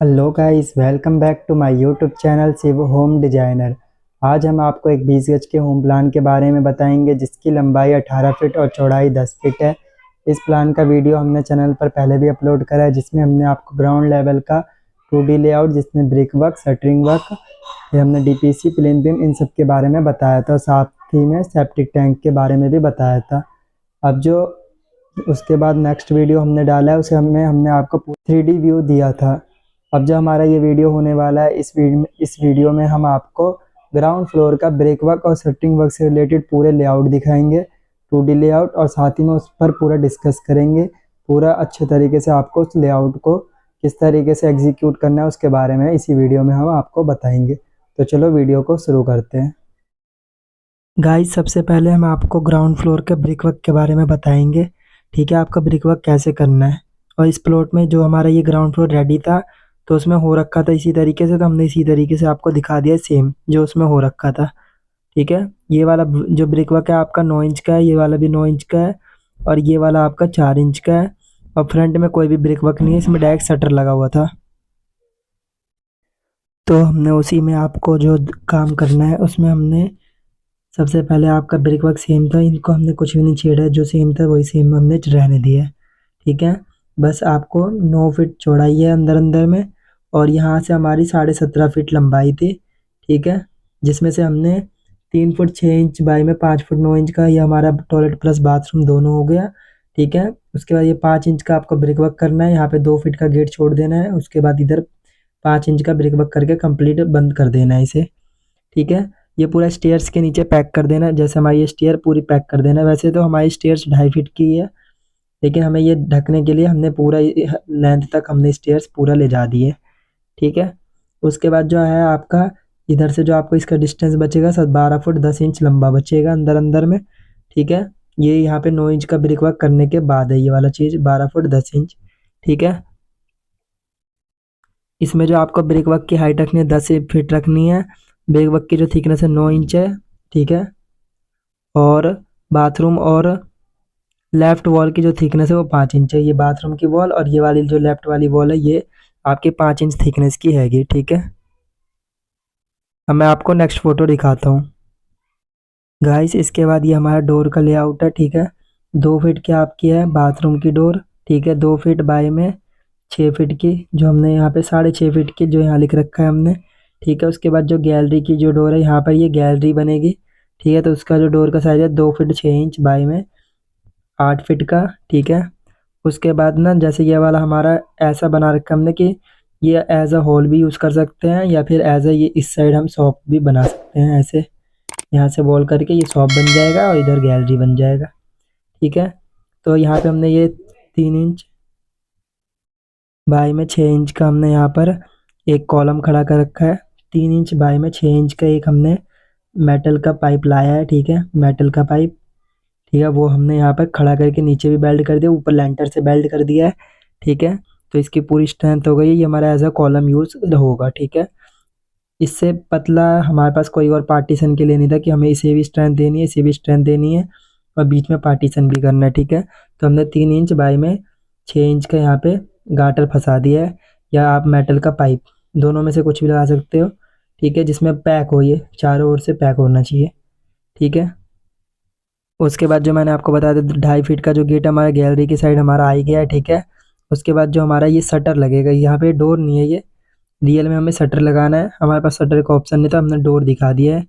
Hello guys, welcome back to my YouTube channel Shiv Home Designer. आज हम आपको एक 20 गज के होम प्लान के बारे में बताएंगे जिसकी लंबाई 18 फीट और चौड़ाई 10 फीट है। इस प्लान का वीडियो हमने चैनल पर पहले भी अपलोड करा है, जिसमें हमने आपको ग्राउंड लेवल का 2D लेआउट, जिसमें ब्रिक वर्क, शटरिंग वर्क, फिर हमने डीपीसी, प्लेन बीम, इन सब के बारे में बताया था। साथ ही में सेप्टिक टैंक के बारे में भी बताया था। अब जो उसके बाद नेक्स्ट वीडियो हमने डाला है, उसे हमने हमने आपको 3D व्यू दिया था। अब जो हमारा ये वीडियो होने वाला है, इस वीडियो में हम आपको ग्राउंड फ्लोर का ब्रेक वर्क और शटरिंग वर्क से रिलेटेड पूरे लेआउट दिखाएंगे, 2D लेआउट, और साथ ही में उस पर पूरा डिस्कस करेंगे। पूरा अच्छे तरीके से आपको उस लेआउट को किस तरीके से एग्जीक्यूट करना है उसके बारे में इसी वीडियो में हम आपको बताएंगे। तो चलो वीडियो को शुरू करते हैं। गाइस, सबसे पहले हम आपको ग्राउंड फ्लोर के ब्रिक वर्क के बारे में बताएंगे। ठीक है, आपका ब्रिक वर्क कैसे करना है। और इस प्लॉट में जो हमारा ये ग्राउंड फ्लोर रेडी था, तो उसमें हो रखा था इसी तरीके से, तो हमने इसी तरीके से आपको दिखा दिया सेम जो उसमें हो रखा था। ठीक है, ये वाला जो ब्रिक वर्क है आपका 9 इंच का है, ये वाला भी 9 इंच का है, और ये वाला आपका 4 इंच का है। और फ्रंट में कोई भी ब्रिक वर्क नहीं है, इसमें डायरेक्ट शटर लगा हुआ था। तो हमने उसी में आपको जो काम करना है उसमें हमने सबसे पहले आपका ब्रिक वर्क सेम था, इनको हमने कुछ भी नहीं छेड़ा है, जो सेम था वही सेम हमने रहने दिया है। ठीक है, बस आपको 9 फीट चौड़ाई है अंदर अंदर में, और यहाँ से हमारी 17.5 फीट लंबाई थी। ठीक है, जिसमें से हमने 3 फुट 6 इंच बाई में 5 फुट 9 इंच का ये हमारा टॉयलेट प्लस बाथरूम दोनों हो गया। ठीक है, उसके बाद ये 5 इंच का आपको ब्रिक वर्क करना है, यहाँ पे 2 फीट का गेट छोड़ देना है, उसके बाद इधर 5 इंच का ब्रिक वर्क करके कंप्लीट बंद कर देना है इसे। ठीक है, ये पूरा स्टेयर्स के नीचे पैक कर देना है, जैसे हमारी ये स्टेयर पूरी पैक कर देना है। वैसे तो हमारी स्टेयर्स 2.5 फीट की है, लेकिन हमें ये ढकने के लिए हमने पूरा लेंथ तक हमने स्टेयर्स पूरा ले जा दिए। ठीक है, उसके बाद जो है आपका इधर से जो आपको इसका डिस्टेंस बचेगा 12 फुट 10 इंच लंबा बचेगा अंदर अंदर में। ठीक है, ये यहाँ पे 9 इंच का ब्रिक वर्क करने के बाद है ये वाला चीज़ 12 फुट 10 इंच। ठीक है, इसमें जो आपको ब्रिक वर्क की हाइट रखनी है 10 फीट रखनी है। ब्रिक वर्क की जो थिकनेस है 9 इंच है। ठीक है, और बाथरूम और लेफ्ट वॉल की जो थिकनेस है वो 5 इंच है। ये बाथरूम की वॉल और ये वाली जो लेफ्ट वाली वॉल है ये आपकी 5 इंच थिकनेस की हैगी। ठीक है, अब मैं आपको नेक्स्ट फोटो दिखाता हूँ। गाइस, इसके बाद ये हमारा डोर का लेआउट है। ठीक है, 2 फीट की आपकी है बाथरूम की डोर। ठीक है, 2 फीट बाय में 6 फीट की, जो हमने यहाँ पे 6.5 फीट की जो यहाँ लिख रखा है हमने। ठीक है, उसके बाद जो गैलरी की जो डोर है यहाँ पर ये गैलरी बनेगी। ठीक है, तो उसका जो डोर का साइज है 2 फीट 6 इंच बाय में 8 फीट का। ठीक है, उसके बाद ना जैसे ये वाला हमारा ऐसा बना रखा हमने कि ये एज अ हॉल भी यूज़ कर सकते हैं, या फिर एज अ ये इस साइड हम शॉप भी बना सकते हैं। ऐसे यहाँ से वॉल करके ये शॉप बन जाएगा और इधर गैलरी बन जाएगा। ठीक है, तो यहाँ पे हमने ये 3 इंच बाई में 6 इंच का हमने यहाँ पर एक कॉलम खड़ा कर रखा है। 3 इंच बाई में 6 इंच का एक हमने मेटल का पाइप लाया है। ठीक है, मेटल का पाइप। ठीक है, वो हमने यहाँ पर खड़ा करके नीचे भी बेल्ट कर दिया, ऊपर लेंटर से बेल्ट कर दिया है। ठीक है, तो इसकी पूरी स्ट्रेंथ हो गई, ये हमारा एज अ कॉलम यूज़ होगा। ठीक है, इससे पतला हमारे पास कोई और पार्टीशन के लिए नहीं था कि हमें इसे भी स्ट्रेंथ देनी है, इसे भी स्ट्रेंथ देनी है, और बीच में पार्टीशन भी करना है। ठीक है, तो हमने 3 इंच बाई में 6 इंच का यहाँ पे गाटर फंसा दिया है, या आप मेटल का पाइप दोनों में से कुछ भी लगा सकते हो। ठीक है, जिसमें पैक हो, ये चारों ओर से पैक होना चाहिए। ठीक है, उसके बाद जो मैंने आपको बताया था 2.5 फीट का जो गेट हमारा गैलरी की साइड हमारा आ ही गया है। ठीक है, उसके बाद जो हमारा ये शटर लगेगा, यहाँ पे डोर नहीं है, ये रियल में हमें शटर लगाना है। हमारे पास शटर का ऑप्शन नहीं था, हमने डोर दिखा दिया है।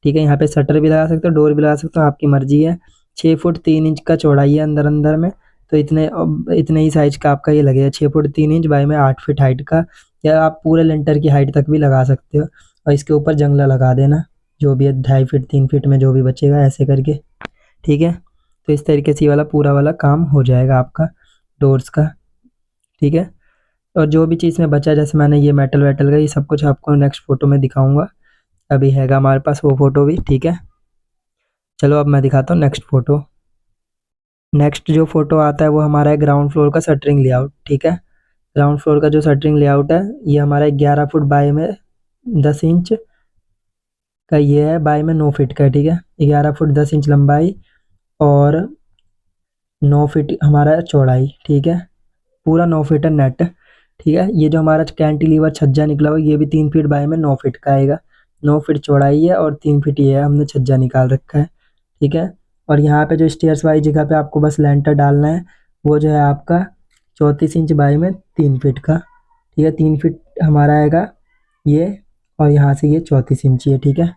ठीक है, यहाँ पे शटर भी लगा सकते हो, डोर भी लगा सकते हो, आपकी मर्जी है। 6 फुट 3 इंच का चौड़ाई है अंदर अंदर में, तो इतने ही साइज का आपका ये लगेगा, 6 फुट 3 इंच बाई में 8 फीट हाइट का, या आप पूरे लेंटर की हाइट तक भी लगा सकते हो। और इसके ऊपर जंगला लगा देना, जो भी है 2.5 फीट 3 फीट में जो भी बचेगा ऐसे करके। ठीक है, तो इस तरीके से ये वाला पूरा वाला काम हो जाएगा आपका डोर्स का। ठीक है, और जो भी चीज़ में बचा, जैसे मैंने ये मेटल वेटल का, ये सब कुछ आपको नेक्स्ट फोटो में दिखाऊंगा। अभी हैगा हमारे पास वो फोटो भी। ठीक है, चलो अब मैं दिखाता हूँ नेक्स्ट फोटो। नेक्स्ट जो फोटो आता है वो हमारा है ग्राउंड फ्लोर का शटरिंग लेआउट। ठीक है, ग्राउंड फ्लोर का जो शटरिंग लेआउट है ये हमारा 11 फुट बाई में 10 इंच का ये है, बाई में 9 फीट का है। ठीक है, 11 फुट 10 इंच लंबाई और 9 फीट हमारा चौड़ाई। ठीक है, पूरा 9 फीट है नेट। ठीक है। ये जो हमारा कैंटिलीवर छज्जा निकला हुआ ये भी 3 फीट बाय में 9 फीट का आएगा। 9 फीट चौड़ाई है और 3 फीट ये है, हमने छज्जा निकाल रखा है। ठीक है। और यहाँ पे जो स्टेयर्स वाली जगह पे आपको बस लेंटर डालना है, वो जो है आपका 34 इंच बाय में 3 फीट का। ठीक है, 3 फीट हमारा आएगा ये, और यहाँ से ये 34 इंची है। ठीक है,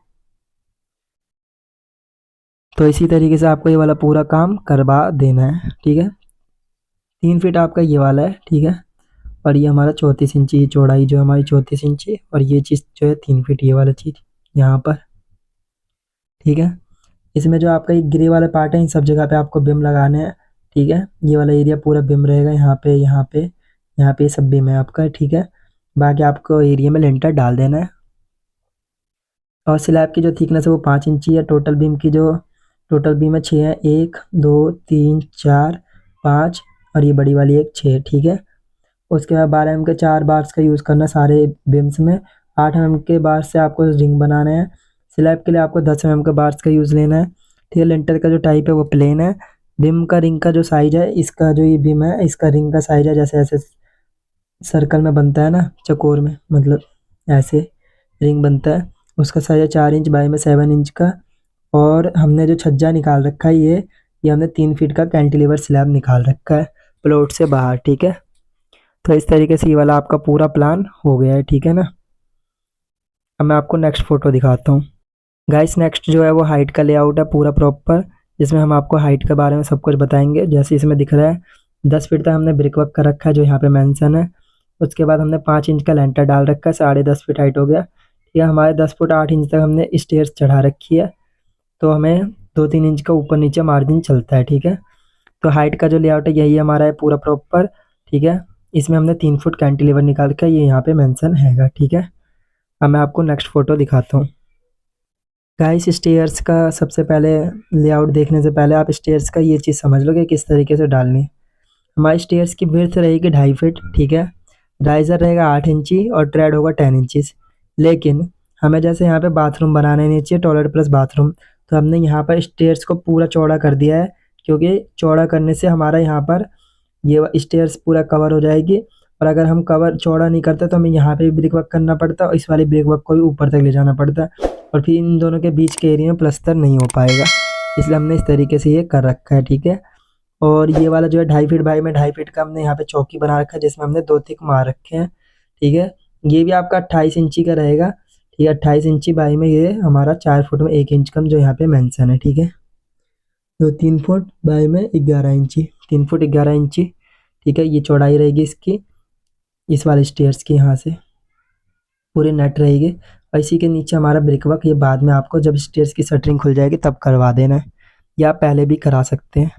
तो इसी तरीके से आपको ये वाला पूरा काम करवा देना है। ठीक है, 3 फीट आपका ये वाला है। ठीक है, और ये हमारा 34 इंची चौड़ाई जो हमारी 34 इंची, और ये चीज़ जो है 3 फीट ये वाला चीज़ यहाँ पर। ठीक है, इसमें जो आपका ये ग्रे वाला पार्ट है इन सब जगह पे आपको बिम लगाने हैं। ठीक है, ये वाला एरिया पूरा बिम रहेगा, यहाँ पे यहाँ पे यहाँ पे सब बिम है आपका। ठीक है, बाकी आपको एरिया में लेंटर डाल देना है। और स्लैब की जो थिकनेस है वो 5 इंची है। टोटल बीम की जो टोटल बीम है 6 है, 1 2 3 4 5, और ये बड़ी वाली एक 6। ठीक है, उसके बाद 12 mm के 4 बार्स का यूज़ करना सारे बिम्स में। 8 mm के बार्स से आपको रिंग बनाना है। स्लैब के लिए आपको 10 mm के बार्स का यूज़ लेना है। ठीक है, लिंटर का जो टाइप है वो प्लेन है। बिम का रिंग का जो साइज है, इसका जो ये बिम है इसका रिंग का साइज है जैसे ऐसे सर्कल में बनता है ना, चकोर में, मतलब ऐसे रिंग बनता है, उसका साइज है 4 इंच बाय में 7 इंच का। और हमने जो छज्जा निकाल रखा है ये हमने 3 फीट का कैंटिलीवर स्लैब निकाल रखा है प्लॉट से बाहर। ठीक है, तो इस तरीके से ये वाला आपका पूरा प्लान हो गया है। ठीक है ना, अब मैं आपको नेक्स्ट फोटो दिखाता हूँ। गाइस नेक्स्ट जो है वो हाइट का लेआउट है पूरा प्रॉपर, जिसमें हम आपको हाइट के बारे में सब कुछ बताएंगे। जैसे इसमें दिख रहा है 10 फीट तक हमने ब्रिक वर्क कर रखा है जो यहाँ पे मेंशन है। उसके बाद हमने 5 इंच का लेंटर डाल रखा है, 10.5 फीट हाइट हो गया। या हमारे 10 फुट 8 इंच तक हमने स्टेयर्स चढ़ा रखी है, तो हमें 2-3 इंच का ऊपर नीचे मार्जिन चलता है। ठीक है, तो हाइट का जो लेआउट है यही हमारा है पूरा प्रॉपर। ठीक है, इसमें हमने 3 फुट कैंटिलीवर निकाल के ये यहाँ पे मेंशन हैगा। ठीक है, अब मैं आपको नेक्स्ट फोटो दिखाता हूँ। गाइस स्टेयर्स का सबसे पहले लेआउट देखने से पहले आप स्टेयर्स का ये चीज़ समझ लो कि किस तरीके से डालनी है। हमारी स्टेयर्स की विड्थ रहेगी 2.5 फीट। ठीक है, राइजर रहेगा 8 इंची और ट्रेड होगा 10 इंचज़। लेकिन हमें जैसे यहाँ पे बाथरूम बनाने नीचे टॉयलेट प्लस बाथरूम, तो हमने यहाँ पर स्टेयर्स को पूरा चौड़ा कर दिया है, क्योंकि चौड़ा करने से हमारा यहाँ पर ये स्टेयर्स पूरा कवर हो जाएगी। और अगर हम कवर चौड़ा नहीं करते तो हमें यहाँ पे भी ब्रिक वर्क करना पड़ता है, और इस वाली ब्रिक वर्क को भी ऊपर तक ले जाना पड़ता है, और फिर इन दोनों के बीच के एरिया में प्लस्तर नहीं हो पाएगा, इसलिए हमने इस तरीके से ये कर रखा है। ठीक है, और ये वाला जो है 2.5 फीट बाई में 2.5 फीट का हमने यहाँ पे चौकी बना रखा है, जिसमें हमने 2 थिक मार रखे हैं। ठीक है, ये भी आपका 28 इंची का रहेगा। ठीक है, 28 इंची बाई में ये हमारा 4 फुट में 1 इंच कम जो यहाँ पे मेंशन है। ठीक है, तो 3 फुट बाई में 11 इंची, 3 फुट 11 इंची। ठीक है, ये चौड़ाई रहेगी इसकी, इस वाले स्टेयर्स की यहाँ से पूरी नेट रहेगी। और इसी के नीचे हमारा ब्रिक वर्क, ये बाद में आपको जब स्टेयर्स की शटरिंग खुल जाएगी तब करवा देना है, या आप पहले भी करा सकते हैं,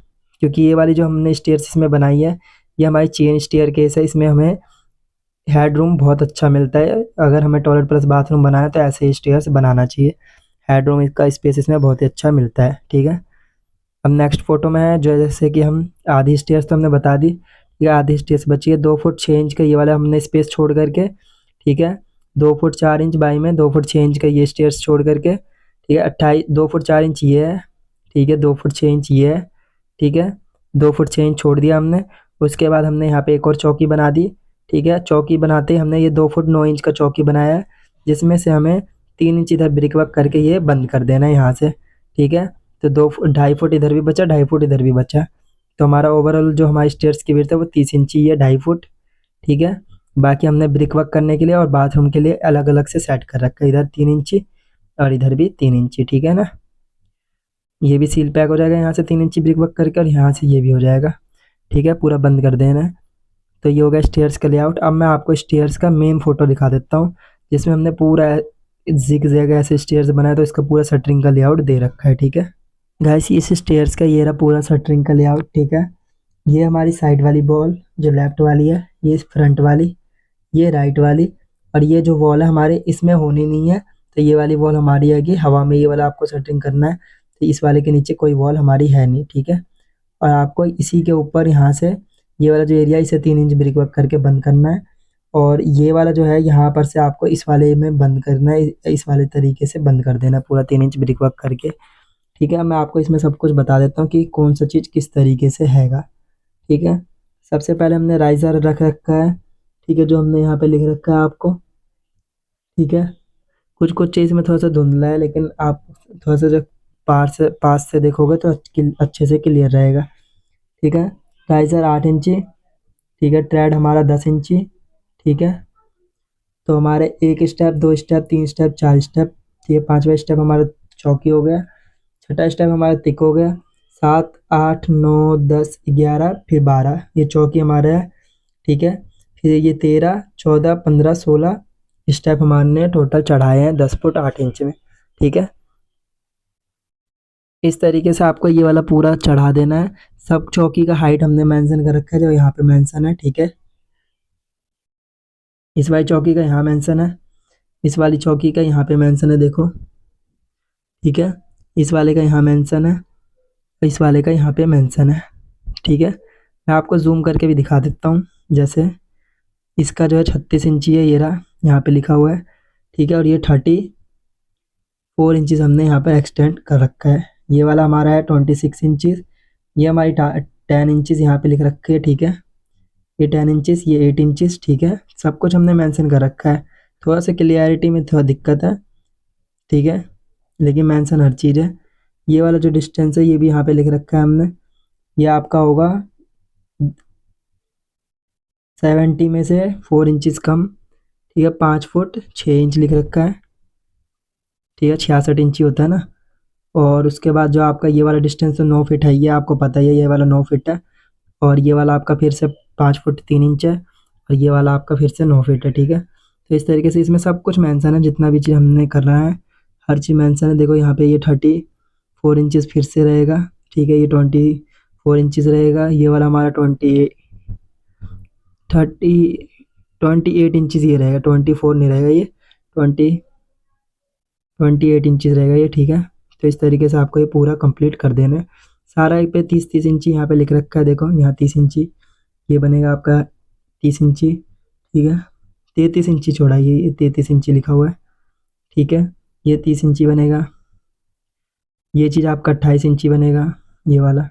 क्योंकि ये वाली जो हमने स्टेयर्स इसमें बनाई है ये हमारी चेन स्टेयर केस है। इसमें हमें हेड रूम बहुत अच्छा मिलता है। अगर हमें टॉयलेट प्लस बाथरूम बनाना है तो ऐसे ही स्टेयर्स बनाना चाहिए, हेड रूम का स्पेस इसमें बहुत ही अच्छा मिलता है। ठीक है, अब नेक्स्ट फोटो में है जो जैसे कि हम आधी स्टेयर्स तो हमने बता दी, ये आधी स्टेयर्स बची है 2 फुट 6 इंच का ये वाला हमने स्पेस छोड़ करके। ठीक है, 2 फुट 4 इंच बाई में 2 फुट 6 इंच का ये स्टेयर्स छोड़ करके। ठीक है, 2 फुट 4 इंच ये है। ठीक है, 2 फुट 6 इंच ये है। ठीक है, 2 फुट 6 इंच छोड़ दिया हमने। उसके बाद हमने यहाँ पे एक और चौकी बना दी। ठीक है, चौकी बनाते ही हमने ये 2 फुट 9 इंच का चौकी बनाया है, जिसमें से हमें 3 इंच इधर ब्रिक वर्क करके ये बंद कर देना है यहाँ से। ठीक है, तो 2.5 फुट इधर भी बचा, 2.5 फुट इधर भी बचा, तो हमारा ओवरऑल जो हमारी स्टेयर्स की विड्थ है वो 30 इंची है, 2.5 फुट। ठीक है, बाकी हमने ब्रिक वर्क करने के लिए और बाथरूम के लिए अलग अलग से सेट कर रखा है, इधर 3 इंची और इधर भी 3 इंची। ठीक है ना, ये भी सील पैक हो जाएगा यहाँ से 3 इंची ब्रिक वर्क करके, और यहाँ से ये भी हो जाएगा। ठीक है, पूरा बंद कर देना है। तो ये हो गया स्टेयर्स का लेआउट। अब मैं आपको स्टेयर्स का मेन फोटो दिखा देता हूँ, जिसमें हमने पूरा जिग जैग ऐसे स्टेयर्स बनाया, तो इसका पूरा शटरिंग का लेआउट दे रखा है। ठीक है गाइस, इस स्टेयर्स का ये रहा पूरा शटरिंग का लेआउट। ठीक है, ये हमारी साइड वाली वॉल जो लेफ्ट वाली है, ये फ्रंट वाली, ये राइट वाली, और ये जो वॉल है हमारे इसमें होनी नहीं है, तो ये वाली वॉल हमारी है कि हवा में ये वाला आपको शटरिंग करना है, तो इस वाले के नीचे कोई वॉल हमारी है नहीं। ठीक है, और आपको इसी के ऊपर यहाँ से ये वाला जो एरिया इसे 3 इंच ब्रिक वर्क करके बंद करना है, और ये वाला जो है यहाँ पर से आपको इस वाले में बंद करना है, इस वाले तरीके से बंद कर देना पूरा 3 इंच ब्रिक वर्क करके। ठीक है, मैं आपको इसमें सब कुछ बता देता हूँ कि कौन सा चीज़ किस तरीके से हैगा। ठीक है, सबसे पहले हमने राइजर रख रखा है। ठीक है, जो हमने यहाँ पे लिख रखा है आपको। ठीक है, कुछ कुछ चीज़ में थोड़ा सा धुंधला है, लेकिन आप थोड़ा सा जब पास से देखोगे तो अच्छे से क्लियर रहेगा। ठीक है, राइजर 8 इंची। ठीक है, ट्रेड हमारा 10 इंची। ठीक है, तो हमारे 1 स्टेप, 2 स्टेप, 3 स्टेप, 4 स्टेप। ठीक है, 5वां स्टेप हमारा चौकी हो गया। छठा स्टेप हमारा तिक हो गया। 7, 8, 9, 10, 11, फिर 12, ये चौकी हमारा है। ठीक है, फिर ये 13, 14, 15, 16 स्टेप हमारे टोटल चढ़ाए हैं 10 फुट 8 इंच में। ठीक है, इस तरीके से आपको ये वाला पूरा चढ़ा देना है। सब चौकी का हाइट हमने मेंशन कर रखा है, जो यहाँ पे मेंशन है। ठीक है, इस वाली चौकी का यहाँ मेंशन है, इस वाली चौकी का यहाँ पे मेंशन है, देखो। ठीक है, इस वाले का यहाँ मेंशन है, इस वाले का यहाँ पे मेंशन है। ठीक है, मैं आपको जूम करके भी दिखा देता हूँ। जैसे इसका जो है 36 इंची है, ये रहा, यहाँ पे लिखा हुआ है। ठीक है, और ये 34 इंचज़ हमने यहाँ पे एक्सटेंड कर रखा है। ये वाला हमारा है 26 इंचज़। ये हमारी 10 इंचज़ यहाँ पे लिख रखी है। ठीक है, ये 10 इंचज़, ये 8 इंचज़। ठीक है, सब कुछ हमने मेंशन कर रखा है। थोड़ा सा क्लियरिटी में थोड़ा दिक्कत है। ठीक है, लेकिन मेंशन हर चीज़ है। ये वाला जो डिस्टेंस है ये भी यहाँ पे लिख रखा है हमने। ये आपका होगा 70 में से 4 इंचज़ कम। ठीक है, 5 फुट 6 इंच लिख रखा है। ठीक है, 66 इंची होता है ना। और उसके बाद जो आपका ये वाला डिस्टेंस 9 फीट है, ये आपको पता ही है, ये वाला 9 फीट है। और ये वाला आपका फिर से 5 फुट 3 इंच है, और ये वाला आपका फिर से 9 फीट है। ठीक है, तो इस तरीके से इसमें सब कुछ मेंशन है, जितना भी चीज़ हमने कर रहा है हर चीज़ मेंशन है। देखो यहाँ पे ये 34 इंचज़ फिर से रहेगा। ठीक है, ये 24 इंचज़ रहेगा। ये वाला हमारा 28 इंचज़ ये रहेगा, 24 नहीं रहेगा, ये 28 इंचज़ रहेगा ये। ठीक है, तो इस तरीके से आपको ये पूरा कंप्लीट कर देना है। सारा एक पे 30-30 इंची यहाँ पे लिख रखा है, देखो यहाँ 30 इंची, ये बनेगा आपका 30 इंची। ठीक है, 33 इंची चौड़ाई है, ये 33 इंची लिखा हुआ है। ठीक है, ये 30 इंची बनेगा। ये चीज़ आपका 28 इंची बनेगा, ये वाला।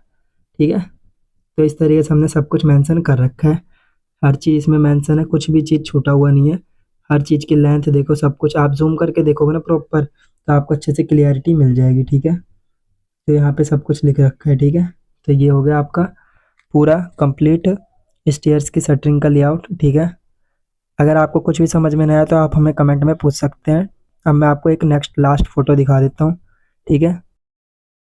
ठीक है, तो इस तरीके से हमने सब कुछ मेंशन कर रखा है। हर चीज़ इसमें मेंशन है, कुछ भी चीज़ छूटा हुआ नहीं है। हर चीज़ की लेंथ देखो, सब कुछ आप जूम करके देखोगे ना प्रॉपर, तो आपको अच्छे से क्लियरिटी मिल जाएगी। ठीक है, तो यहाँ पे सब कुछ लिख रखा है। ठीक है, तो ये हो गया आपका पूरा कंप्लीट स्टेयर्स की शटरिंग का लेआउट। ठीक है, अगर आपको कुछ भी समझ में नहीं आया तो आप हमें कमेंट में पूछ सकते हैं। अब मैं आपको एक नेक्स्ट लास्ट फ़ोटो दिखा देता हूँ। ठीक है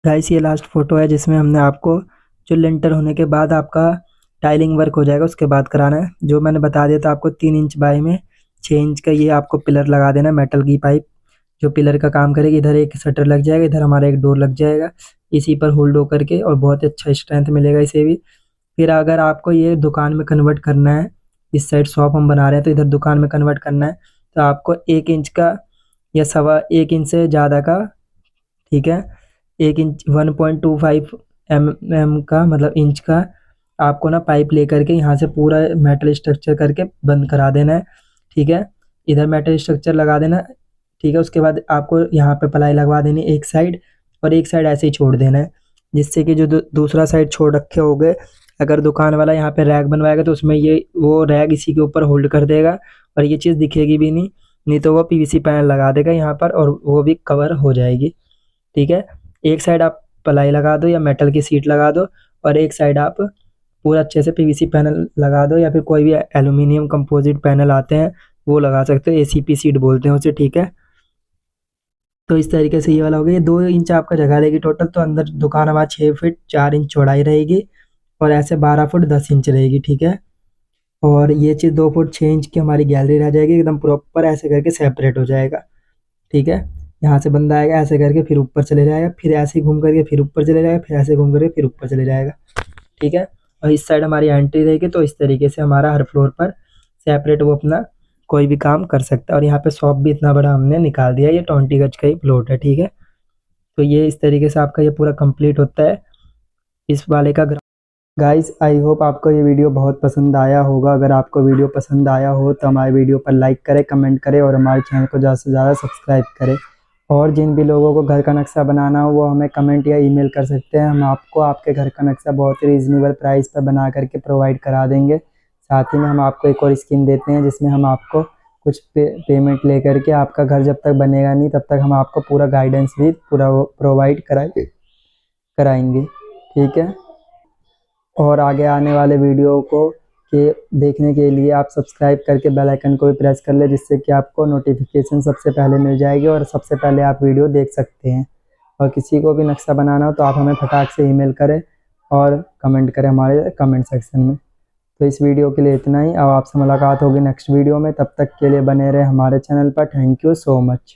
गाइस, ये लास्ट फ़ोटो है जिसमें हमने आपको जो लिंटर होने के बाद आपका टाइलिंग वर्क हो जाएगा उसके बाद कराना है। जो मैंने बता दिया था आपको 3 इंच बाय में 6 इंच का ये आपको पिलर लगा देना, मेटल की पाइप जो पिलर का काम करेगी। इधर एक शटर लग जाएगा, इधर हमारा एक डोर लग जाएगा, इसी पर होल्ड होकर के, और बहुत अच्छा स्ट्रेंथ मिलेगा इसे भी। फिर अगर आपको ये दुकान में कन्वर्ट करना है, इस साइड शॉप हम बना रहे हैं तो इधर दुकान में कन्वर्ट करना है, तो आपको 1 इंच का या 1.25 इंच से ज़्यादा का, ठीक है, 1 इंच 1.25 mm का, मतलब इंच का आपको ना पाइप लेकर के यहाँ से पूरा मेटल स्ट्रक्चर करके बंद करा देना है। ठीक है, इधर मेटल स्ट्रक्चर लगा देना। ठीक है, उसके बाद आपको यहाँ पे प्लाई लगवा देनी एक साइड, और एक साइड ऐसे ही छोड़ देना है, जिससे कि जो दूसरा साइड छोड़ रखे होंगे, अगर दुकान वाला यहाँ पे रैक बनवाएगा तो उसमें ये वो रैक इसी के ऊपर होल्ड कर देगा, और ये चीज़ दिखेगी भी नहीं तो वो पीवीसी पैनल लगा देगा यहाँ पर, और वो भी कवर हो जाएगी। ठीक है, एक साइड आप प्लाई लगा दो या मेटल की सीट लगा दो, और एक साइड आप पूरा अच्छे से पीवीसी पैनल लगा दो, या फिर कोई भी एल्यूमिनियम कंपोजिट पैनल आते हैं वो लगा सकते हो, एसीपी सीट बोलते हैं उसे। ठीक है, तो इस तरीके से ये वाला हो गया। ये 2 इंच आपका जगह लेगी टोटल, तो अंदर दुकान हमारा 6 फीट 4 इंच चौड़ाई रहेगी, और ऐसे 12 फुट 10 इंच रहेगी। ठीक है, और ये चीज़ 2 फुट 6 इंच की हमारी गैलरी रह जाएगी, एकदम प्रॉपर ऐसे करके सेपरेट हो जाएगा। ठीक है, यहाँ से बंदा आएगा ऐसे करके, फिर ऊपर चले जाएगा, फिर ऐसे ही घूम करके फिर ऊपर चले जाएगा, फिर ऐसे घूम करके फिर ऊपर चले जाएगा। ठीक है, और इस साइड हमारी एंट्री रहेगी, तो इस तरीके से हमारा हर फ्लोर पर सेपरेट वो अपना कोई भी काम कर सकता है। और यहाँ पे शॉप भी इतना बड़ा हमने निकाल दिया, ये 20 गज का ही प्लॉट है। ठीक है, तो ये इस तरीके से आपका ये पूरा कंप्लीट होता है इस वाले का। गाइस, आई होप आपको ये वीडियो बहुत पसंद आया होगा। अगर आपको वीडियो पसंद आया हो तो हमारे वीडियो पर लाइक करें, कमेंट करें, और हमारे चैनल को ज़्यादा से ज़्यादा सब्सक्राइब करें। और जिन भी लोगों को घर का नक्शा बनाना हो वो हमें कमेंट या ईमेल कर सकते हैं, हम आपको आपके घर का नक्शा बहुत ही रीज़नेबल प्राइस पर बना करके प्रोवाइड करा देंगे। साथ ही में हम आपको एक और स्कीम देते हैं जिसमें हम आपको कुछ पेमेंट लेकर के आपका घर जब तक बनेगा नहीं तब तक हम आपको पूरा गाइडेंस भी पूरा प्रोवाइड कराएंगे, ठीक है। और आगे आने वाले वीडियो को देखने के लिए आप सब्सक्राइब करके बेल आइकन को भी प्रेस कर ले, जिससे कि आपको नोटिफिकेशन सबसे पहले मिल जाएगी और सबसे पहले आप वीडियो देख सकते हैं। और किसी को भी नक्शा बनाना हो तो आप हमें फटाक से ईमेल करें और कमेंट करें हमारे कमेंट सेक्शन में। तो इस वीडियो के लिए इतना ही। अब आपसे मुलाकात होगी नेक्स्ट वीडियो में, तब तक के लिए बने रहे हमारे चैनल पर। Thank you so much.